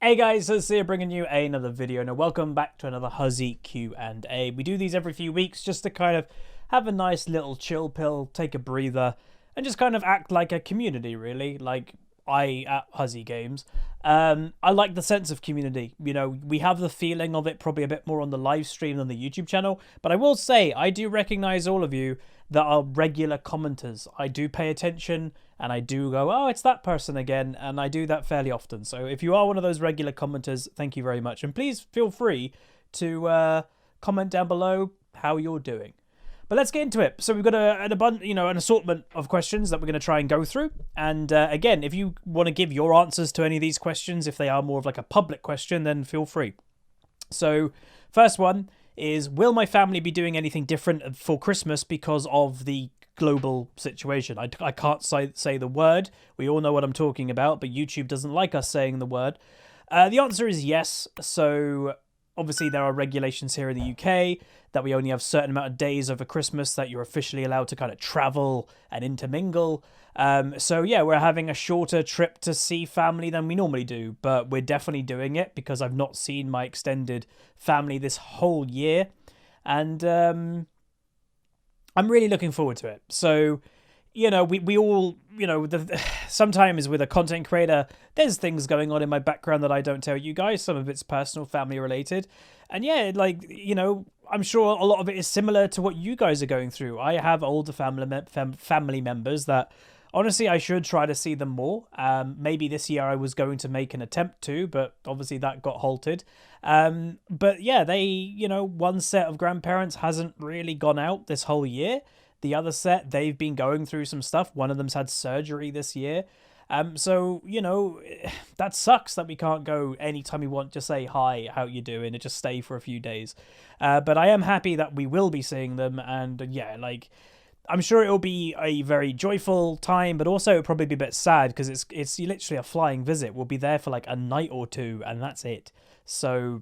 Hey guys, it's here bringing you another video. Now welcome back to another Huzzy Q&A. We do these every few weeks just to kind of have a nice little chill pill, take a breather, and just kind of act like a community, really, like I at HuzzyGames. I like the sense of community. You know, we have the feeling of it probably a bit more on the live stream than the YouTube channel, but I will say I do recognize all of you that are regular commenters. I do pay attention and I do go, oh, it's that person again, and I do that fairly often. So if you are one of those regular commenters, thank you very much, and please feel free to comment down below how you're doing. But let's get into it. So we've got an assortment of questions that we're going to try and go through. And again, if you want to give your answers to any of these questions, if they are more of like a public question, then feel free. So first one is, will my family be doing anything different for Christmas because of the global situation? I can't say the word. We all know what I'm talking about, but YouTube doesn't like us saying the word. The answer is yes. So obviously there are regulations here in the UK that we only have a certain amount of days over Christmas that you're officially allowed to kind of travel and intermingle. So yeah, we're having a shorter trip to see family than we normally do, but we're definitely doing it because I've not seen my extended family this whole year. And I'm really looking forward to it. So, you know, we all, you know, sometimes with a content creator, there's things going on in my background that I don't tell you guys. Some of it's personal, family related. And yeah, like, you know, I'm sure a lot of it is similar to what you guys are going through. I have older family members that, honestly, I should try to see them more. Maybe this year I was going to make an attempt to, but obviously that got halted. But yeah, they, you know, one set of grandparents hasn't really gone out this whole year. The other set, they've been going through some stuff. One of them's had surgery this year. So, you know, that sucks that we can't go anytime we want to say hi, how you doing, and just stay for a few days. But I am happy that we will be seeing them. And yeah, like, I'm sure it'll be a very joyful time, but also it'll probably be a bit sad because it's literally a flying visit. We'll be there for like a night or two and that's it. So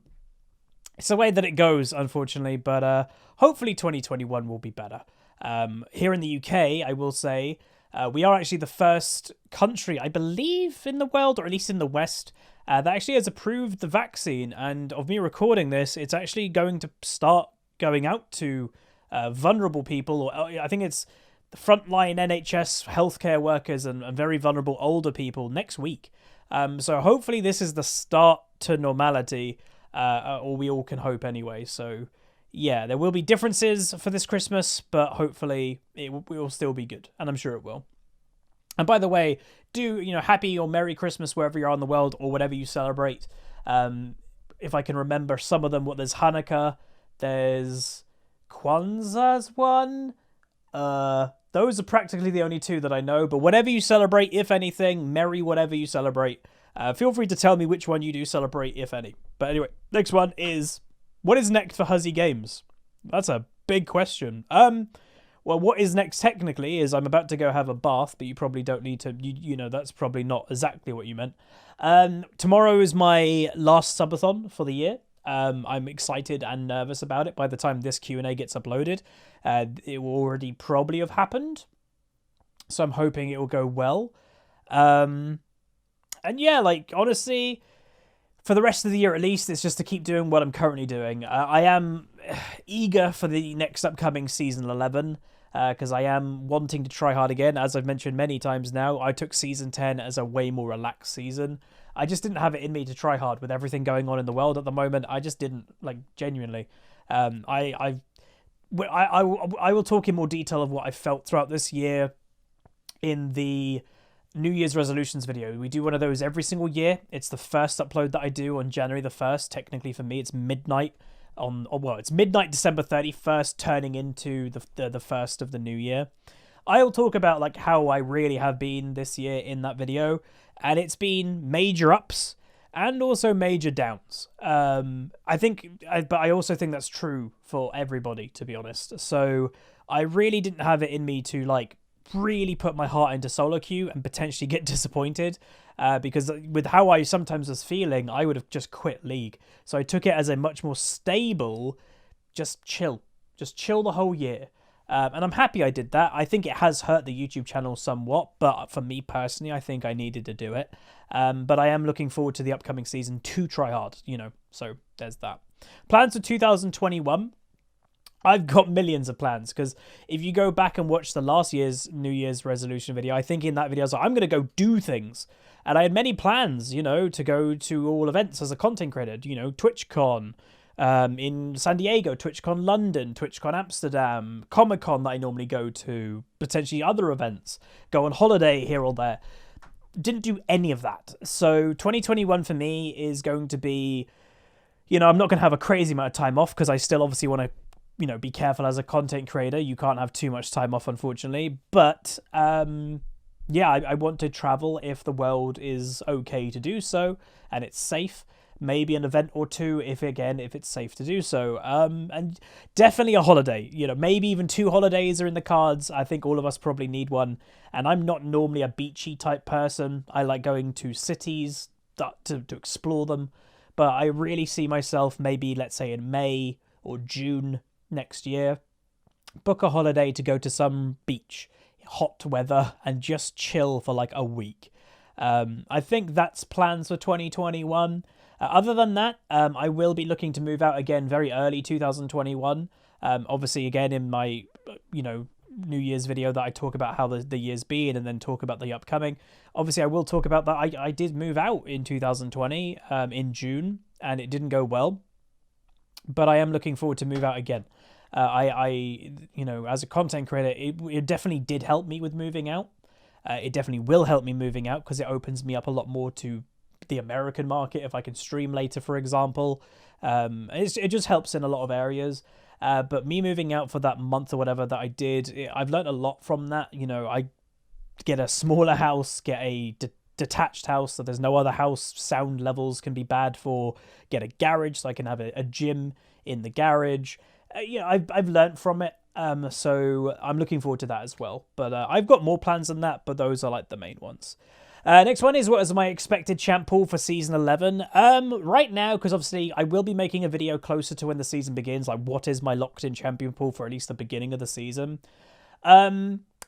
it's the way that it goes, unfortunately, but hopefully 2021 will be better. Here in the UK, I will say, we are actually the first country, I believe, in the world, or at least in the West, that actually has approved the vaccine. And of me recording this, it's actually going to start going out to vulnerable people, or I think it's the frontline NHS healthcare workers and very vulnerable older people next week. So hopefully this is the start to normality, or we all can hope anyway. So yeah, there will be differences for this Christmas, but hopefully it will still be good, and I'm sure it will. And by the way, happy or Merry Christmas wherever you are in the world or whatever you celebrate. If I can remember some of them, there's Hanukkah, there's Kwanzaa's one. Those are practically the only two that I know, but whatever you celebrate, if anything, merry whatever you celebrate. Feel free to tell me which one you do celebrate, if any. But anyway, next one is, what is next for HuzzyGames? That's a big question. Well, what is next technically is I'm about to go have a bath, but you probably don't need to, you know, that's probably not exactly what you meant. Tomorrow is my last subathon for the year. I'm excited and nervous about it. By the time this Q&A gets uploaded, it will already probably have happened. So I'm hoping it will go well. And yeah, like, honestly, for the rest of the year at least, it's just to keep doing what I'm currently doing. I am eager for the next upcoming Season 11, because I am wanting to try hard again. As I've mentioned many times now, I took Season 10 as a way more relaxed season. I just didn't have it in me to try hard with everything going on in the world at the moment. I just didn't, like, genuinely. I will talk in more detail of what I felt throughout this year in the New Year's resolutions video. We do one of those every single year. It's the first upload that I do on January the 1st. Technically for me, it's midnight it's midnight December 31st, turning into the 1st of the new year. I'll talk about like how I really have been this year in that video, and it's been major ups and also major downs. But I also think that's true for everybody, to be honest. So I really didn't have it in me to like really put my heart into solo queue and potentially get disappointed, because with how I sometimes was feeling, I would have just quit League. So I took it as a much more stable, just chill the whole year. And I'm happy I did that. I think it has hurt the YouTube channel somewhat, but for me personally, I think I needed to do it. But I am looking forward to the upcoming season to try hard, so there's that. Plans for 2021. I've got millions of plans, because if you go back and watch the last year's New Year's resolution video, I think in that video I was like, I'm going to go do things. And I had many plans, to go to all events as a content creator, TwitchCon, in San Diego, TwitchCon London, TwitchCon Amsterdam, Comic-Con that I normally go to, potentially other events, go on holiday here or there. Didn't do any of that. So 2021 for me is going to be, I'm not going to have a crazy amount of time off, because I still obviously want to, be careful as a content creator. You can't have too much time off, unfortunately. But, yeah, I want to travel if the world is okay to do so and it's safe. Maybe an event or two if it's safe to do so. And definitely a holiday. Maybe even 2 holidays are in the cards. I think all of us probably need one. And I'm not normally a beachy type person. I like going to cities to explore them. But I really see myself maybe, let's say, in May or June next year, book a holiday to go to some beach, hot weather, and just chill for like a week. I think that's plans for 2021. Other than that, I will be looking to move out again very early 2021. Obviously, again, in my, New Year's video that I talk about how the year's been and then talk about the upcoming. Obviously, I will talk about that. I did move out in 2020 in June, and it didn't go well. But I am looking forward to move out again. As a content creator, it definitely did help me with moving out. It definitely will help me moving out, because it opens me up a lot more to the American market if I can stream later, for example. It just helps in a lot of areas. But me moving out for that month or whatever that I did, I've learned a lot from that. I get a smaller house, get a detached house, so there's no other house sound levels can be bad for. Get a garage, so I can have a gym in the garage. I've learned from it. So I'm looking forward to that as well. But I've got more plans than that, but those are like the main ones. Next one is, what is my expected champ pool for Season 11? Right now, because obviously I will be making a video closer to when the season begins, like what is my locked-in champion pool for at least the beginning of the season.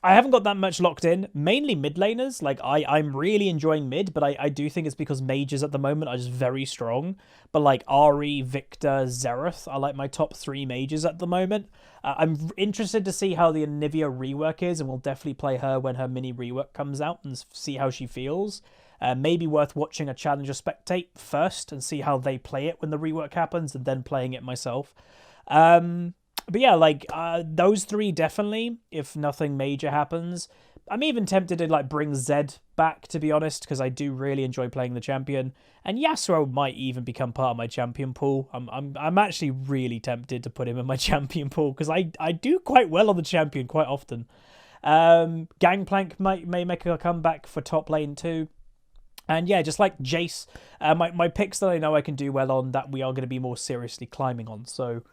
I haven't got that much locked in, mainly mid laners. Like, I'm really enjoying mid, but I do think it's because mages at the moment are just very strong. But like Ahri, Victor, Xerath are like my top 3 mages at the moment. I'm interested to see how the Anivia rework is, and we'll definitely play her when her mini rework comes out and see how she feels. Maybe worth watching a Challenger Spectate first and see how they play it when the rework happens, and then playing it myself. But yeah, like, those 3 definitely, if nothing major happens. I'm even tempted to, like, bring Zed back, to be honest, because I do really enjoy playing the champion. And Yasuo might even become part of my champion pool. I'm actually really tempted to put him in my champion pool, because I do quite well on the champion quite often. Gangplank may make a comeback for top lane too. And yeah, just like Jace, my picks that I know I can do well on, that we are going to be more seriously climbing on. So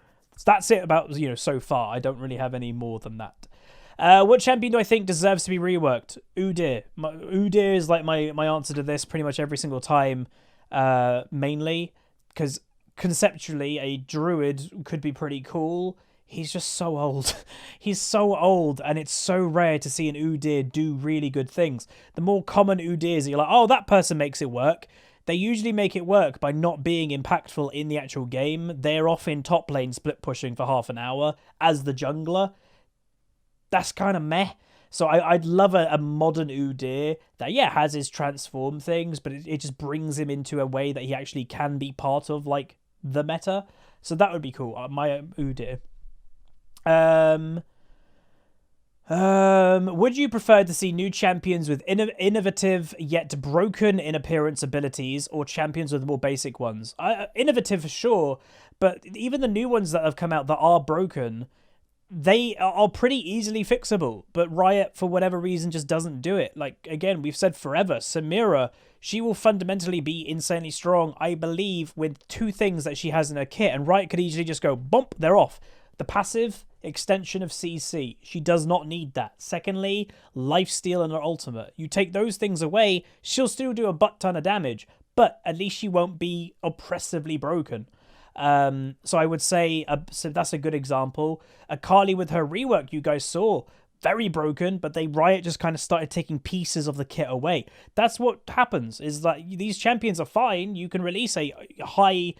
that's it about, so far. I don't really have any more than that. What champion do I think deserves to be reworked? Udyr. Udyr is like my answer to this pretty much every single time, mainly because conceptually a druid could be pretty cool. He's just so old. He's so old, and it's so rare to see an Udyr do really good things. The more common Udyrs, you're like, oh, that person makes it work. They usually make it work by not being impactful in the actual game. They're off in top lane split pushing for half an hour as the jungler. That's kind of meh. So I'd love a modern Udyr that, yeah, has his transform things, but it just brings him into a way that he actually can be part of, like, the meta. So that would be cool. My Udyr. Would you prefer to see new champions with innovative yet broken in appearance abilities, or champions with more basic ones? Innovative for sure, but even the new ones that have come out that are broken, they are pretty easily fixable, but Riot, for whatever reason, just doesn't do it. Like, again, we've said forever, Samira, she will fundamentally be insanely strong, I believe, with 2 things that she has in her kit, and Riot could easily just go, bump, they're off. The passive extension of CC, she does not need that. Secondly, lifesteal and her ultimate. You take those things away, she'll still do a butt ton of damage, but at least she won't be oppressively broken. So I would say so that's a good example. Akali with her rework, you guys saw, very broken, but Riot just kind of started taking pieces of the kit away. That's what happens, is that these champions are fine. You can release a high,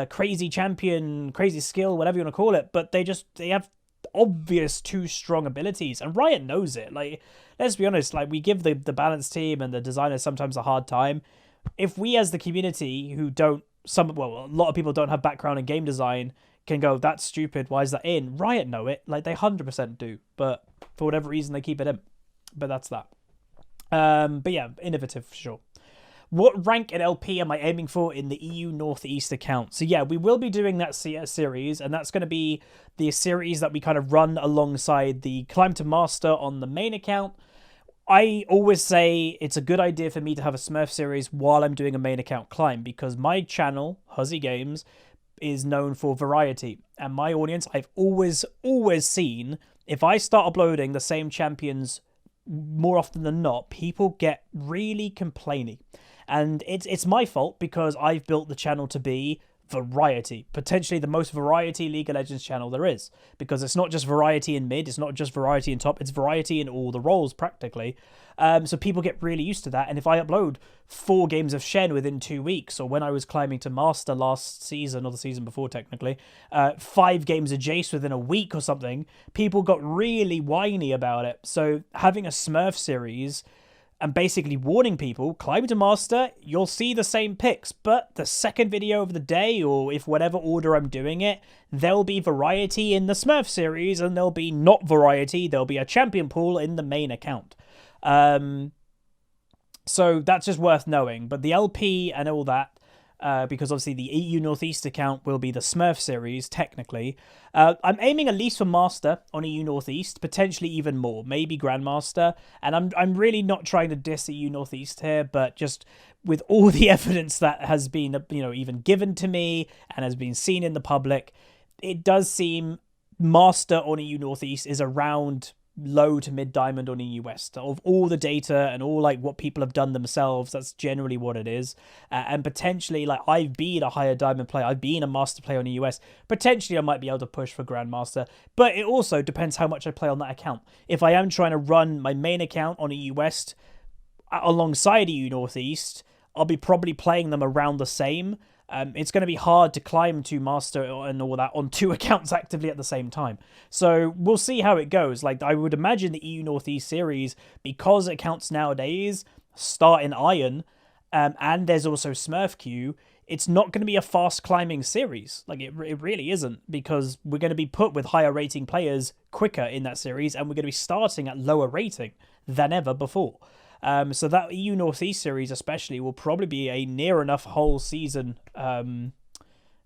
crazy champion, crazy skill, whatever you want to call it, but they have obvious too strong abilities, and Riot knows it. Like, let's be honest, like, we give the balance team and the designers sometimes a hard time. If we as the community who don't, a lot of people don't have background in game design, can go, that's stupid, why is that in? Riot know it, like, they 100% do, but for whatever reason they keep it in. But that's that. But yeah, innovative for sure. What rank in LP am I aiming for in the EU Northeast account? So yeah, we will be doing that series, and that's going to be the series that we kind of run alongside the Climb to Master on the main account. I always say it's a good idea for me to have a Smurf series while I'm doing a main account climb, because my channel, HuzzyGames, is known for variety. And my audience, I've always seen, if I start uploading the same champions more often than not, people get really complainy. And it's my fault, because I've built the channel to be variety, potentially the most variety League of Legends channel there is, because it's not just variety in mid, it's not just variety in top, it's variety in all the roles practically. So people get really used to that, and if I upload 4 games of Shen within 2 weeks, or when I was climbing to Master last season, or the season before technically, 5 games of Jace within a week or something, people got really whiny about it. So having a Smurf series and basically warning people, climb to Master, you'll see the same picks, but the second video of the day, or if whatever order I'm doing it, there'll be variety in the Smurf series, and there'll be not variety, there'll be a champion pool in the main account. So that's just worth knowing. But the LP and all that, because obviously the EU Northeast account will be the Smurf series, technically. I'm aiming at least for Master on EU Northeast, potentially even more, maybe Grandmaster. And I'm really not trying to diss EU Northeast here, but just with all the evidence that has been, even given to me and has been seen in the public, it does seem Master on EU Northeast is around low to mid diamond on EU West. Of all the data and all like what people have done themselves, that's generally what it is. And potentially, like, I've been a higher diamond player, I've been a master player on EU West, potentially I might be able to push for Grandmaster, but it also depends how much I play on that account. If I am trying to run my main account on EU West alongside EU Northeast, I'll be probably playing them around the same. It's going to be hard to climb to Master and all that on 2 accounts actively at the same time. So we'll see how it goes. Like, I would imagine the EU Northeast series, because accounts nowadays start in Iron, and there's also Smurf queue, it's not going to be a fast climbing series. Like, it really isn't, because we're going to be put with higher rating players quicker in that series, and we're going to be starting at lower rating than ever before. So that EU Northeast series especially will probably be a near enough whole season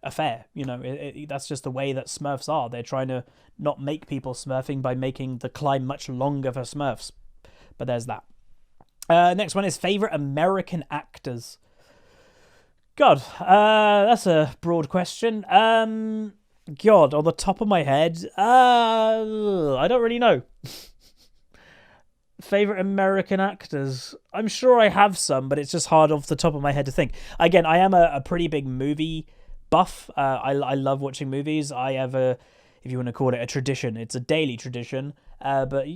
affair. That's just the way that Smurfs are. They're trying to not make people smurfing by making the climb much longer for Smurfs. But there's that. Next one is favourite American actors. God, that's a broad question. God, on the top of my head, I don't really know. Favorite American actors? I'm sure I have some, but it's just hard off the top of my head to think. Again, I am a pretty big movie buff. I love watching movies. I have if you want to call it a tradition, it's a daily tradition. But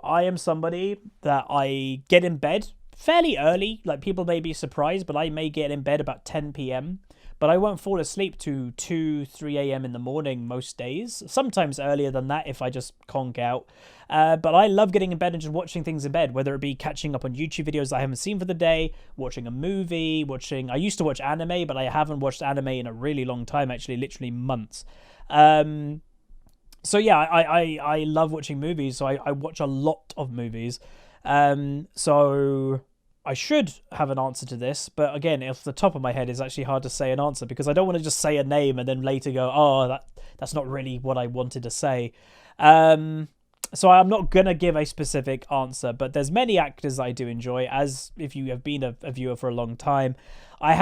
I am somebody that I get in bed fairly early. Like, people may be surprised, but I may get in bed about 10 p.m. But I won't fall asleep to 2, 3 a.m. in the morning most days. Sometimes earlier than that if I just conk out. But I love getting in bed and just watching things in bed, whether it be catching up on YouTube videos I haven't seen for the day, watching a movie, I used to watch anime, but I haven't watched anime in a really long time, actually, literally months. So yeah, I love watching movies, so I watch a lot of movies. So I should have an answer to this, but again, off the top of my head, it's actually hard to say an answer, because I don't want to just say a name and then later go, oh, that's not really what I wanted to say. So I'm not going to give a specific answer, but there's many actors I do enjoy, as if you have been a viewer for a long time. I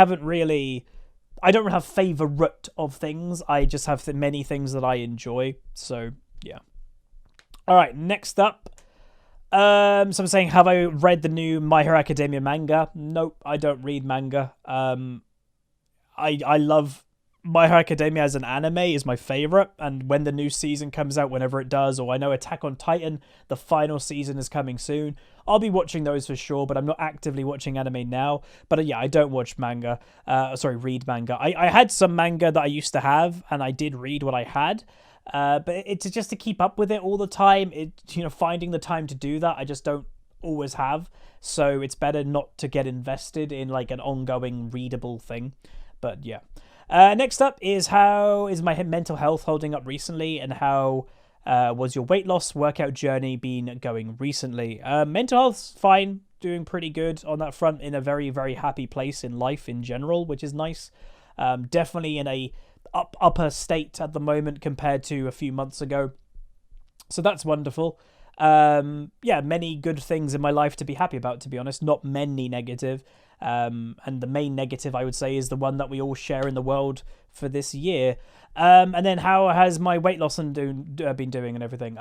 don't have favourite of things, I just have many things that I enjoy, so yeah. Alright, next up. So I'm saying, have I read the new My Hero Academia manga? Nope, I don't read manga. I love My Hero Academia as an anime is my favorite, and when the new season comes out, whenever it does, or I know Attack on Titan, the final season is coming soon, I'll be watching those for sure, but I'm not actively watching anime now. But yeah, I don't watch manga. Read manga. I had some manga that I used to have, and I did read what I had. But it's just to keep up with it all the time. Finding the time to do that, I just don't always have. So it's better not to get invested in like an ongoing readable thing. But yeah. Next up is how is my mental health holding up recently, and how was your weight loss workout journey been going recently? Mental health's fine, doing pretty good on that front, in a very, very happy place in life in general, which is nice. Definitely in a upper state at the moment compared to a few months ago. So that's wonderful. Many good things in my life to be happy about, to be honest. Not many negative. And the main negative, I would say, is the one that we all share in the world for this year. And then how has my weight loss been doing and everything?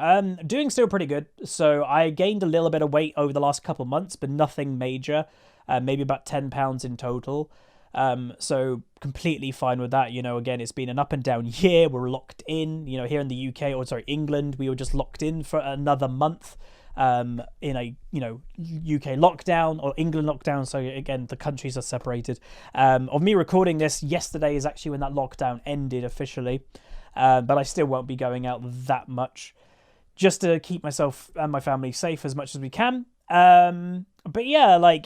Doing still pretty good. So I gained a little bit of weight over the last couple months, but nothing major. Maybe about 10 pounds in total. So completely fine with that. Again, it's been an up and down year. We're locked in, here in the UK, England, we were just locked in for another month. In a UK lockdown, or England lockdown, so again the countries are separated. Of me recording this, yesterday is actually when that lockdown ended officially, but I still won't be going out that much, just to keep myself and my family safe as much as we can. But yeah,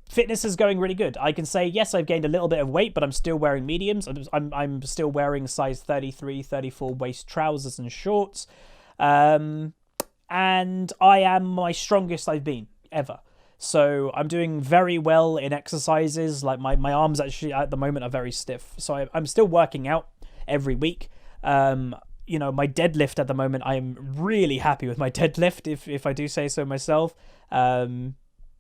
fitness is going really good. I can say yes, I've gained a little bit of weight, but I'm still wearing mediums. I'm still wearing size 33, 34 waist trousers and shorts. And I am my strongest I've been ever. So I'm doing very well in exercises. Like my arms actually at the moment are very stiff. So I'm still working out every week. My deadlift at the moment, I'm really happy with my deadlift, if I do say so myself. I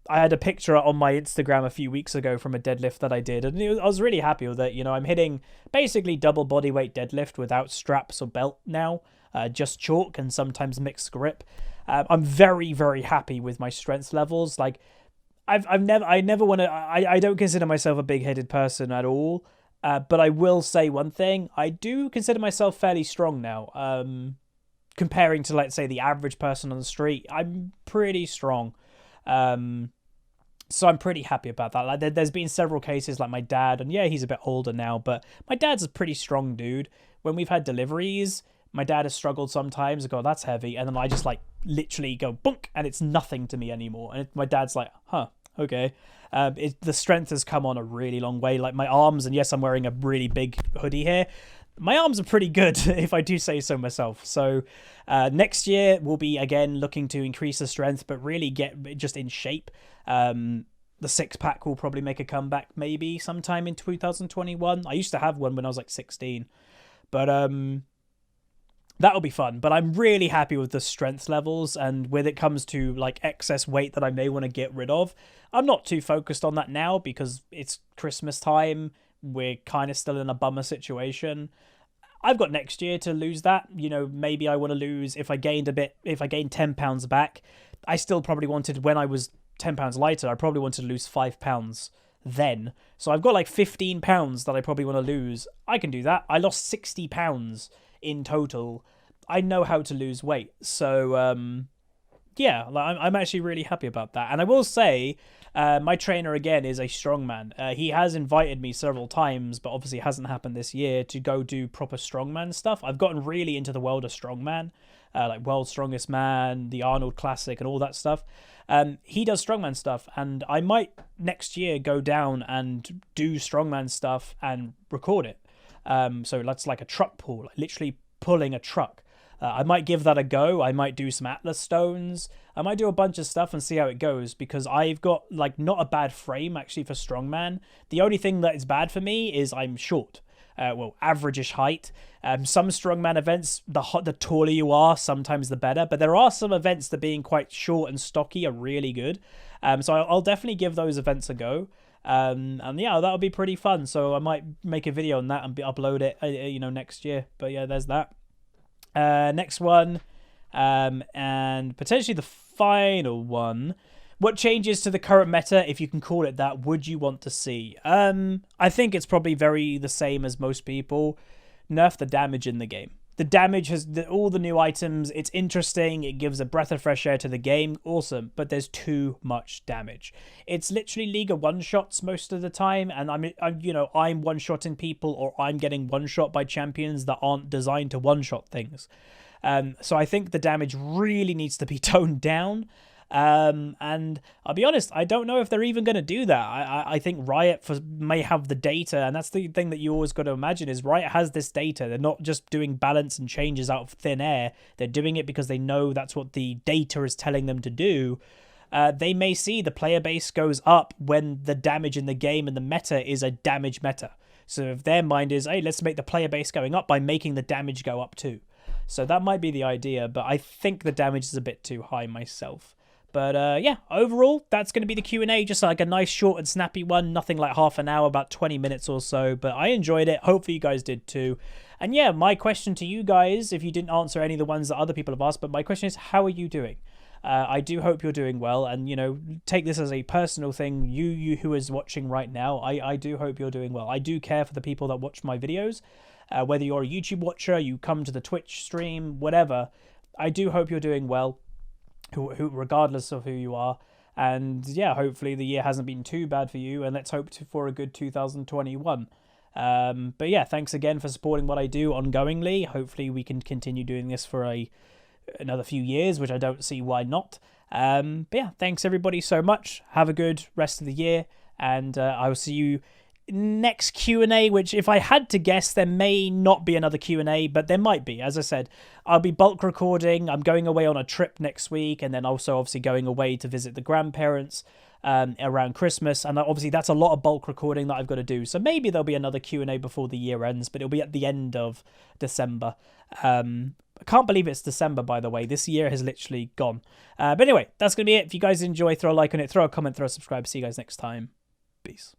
had a picture on my Instagram a few weeks ago from a deadlift that I did, and I was really happy with it. I'm hitting basically double body weight deadlift without straps or belt now. Just chalk and sometimes mixed grip. I'm very, very happy with my strength levels. Like, I don't consider myself a big-headed person at all. But I will say one thing: I do consider myself fairly strong now. Comparing to, let's say, the average person on the street, I'm pretty strong. So I'm pretty happy about that. Like, there's been several cases, like my dad, and yeah, he's a bit older now, but my dad's a pretty strong dude. When we've had deliveries, my dad has struggled sometimes. I go, that's heavy. And then I just literally go bonk, and it's nothing to me anymore. And my dad's like, huh, okay. The strength has come on a really long way. Like my arms, and yes, I'm wearing a really big hoodie here. My arms are pretty good, if I do say so myself. So next year, we'll be, again, looking to increase the strength, but really get just in shape. The six-pack will probably make a comeback maybe sometime in 2021. I used to have one when I was 16. But that'll be fun. But I'm really happy with the strength levels, and when it comes to excess weight that I may want to get rid of, I'm not too focused on that now because it's Christmas time. We're kind of still in a bummer situation. I've got next year to lose that. Maybe I want to lose, if I gained 10 pounds back, I still probably wanted, when I was 10 pounds lighter, I probably wanted to lose 5 pounds then. So I've got 15 pounds that I probably want to lose. I can do that. I lost 60 pounds in total. I know how to lose weight. So, I'm actually really happy about that. And I will say, my trainer, again, is a strongman. He has invited me several times, but obviously it hasn't happened this year, to go do proper strongman stuff. I've gotten really into the world of strongman, World's Strongest Man, the Arnold Classic, and all that stuff. He does strongman stuff, and I might next year go down and do strongman stuff and record it. So that's like a truck pull, literally pulling a truck. I might give that a go. I might do some Atlas stones. I might do a bunch of stuff and see how it goes, because I've got not a bad frame actually for strongman. The only thing that is bad for me is I'm short. Average-ish height. Some strongman events, the taller you are, sometimes the better. But there are some events that being quite short and stocky are really good. So I'll definitely give those events a go. And yeah, that'll be pretty fun. So I might make a video on that and upload it, next year. But yeah, there's that. Next one, and potentially the final one, What changes to the current meta, if you can call it that, would you want to see? I think it's probably very the same as most people. Nerf the damage in the game. The damage has all the new items. It's interesting. It gives a breath of fresh air to the game. Awesome. But there's too much damage. It's literally League of one-shots most of the time. And I'm one-shotting people, or I'm getting one-shot by champions that aren't designed to one-shot things. So I think the damage really needs to be toned down. And I'll be honest, I don't know if they're even going to do that. I think Riot may have the data, and that's the thing that you always got to imagine is Riot has this data. They're not just doing balance and changes out of thin air. They're doing it because they know that's what the data is telling them to do. They may see the player base goes up when the damage in the game and the meta is a damage meta. So if their mind is, hey, let's make the player base going up by making the damage go up too. So that might be the idea, but I think the damage is a bit too high myself. But yeah, overall, that's going to be the Q&A. Just like a nice, short and snappy one. Nothing like half an hour, about 20 minutes or so. But I enjoyed it. Hopefully you guys did too. And yeah, my question to you guys, if you didn't answer any of the ones that other people have asked, but my question is, how are you doing? I do hope you're doing well. And, take this as a personal thing. You who is watching right now, I do hope you're doing well. I do care for the people that watch my videos. Whether you're a YouTube watcher, you come to the Twitch stream, whatever. I do hope you're doing well. Who regardless of who you are, and yeah, hopefully the year hasn't been too bad for you, and let's hope for a good 2021. But yeah, thanks again for supporting what I do ongoingly. Hopefully we can continue doing this for another few years, which I don't see why not. But yeah, thanks everybody so much. Have a good rest of the year, and I will see you next Q&A, which if I had to guess, there may not be another Q&A, but there might be. As I said, I'll be bulk recording. I'm going away on a trip next week, and then also obviously going away to visit the grandparents around Christmas, and obviously that's a lot of bulk recording that I've got to do. So maybe there'll be another Q&A before the year ends, but it'll be at the end of December. I can't believe it's December, by the way. This year has literally gone. But anyway, that's going to be it. If you guys enjoy, throw a like on it, throw a comment, throw a subscribe. See you guys next time. Peace.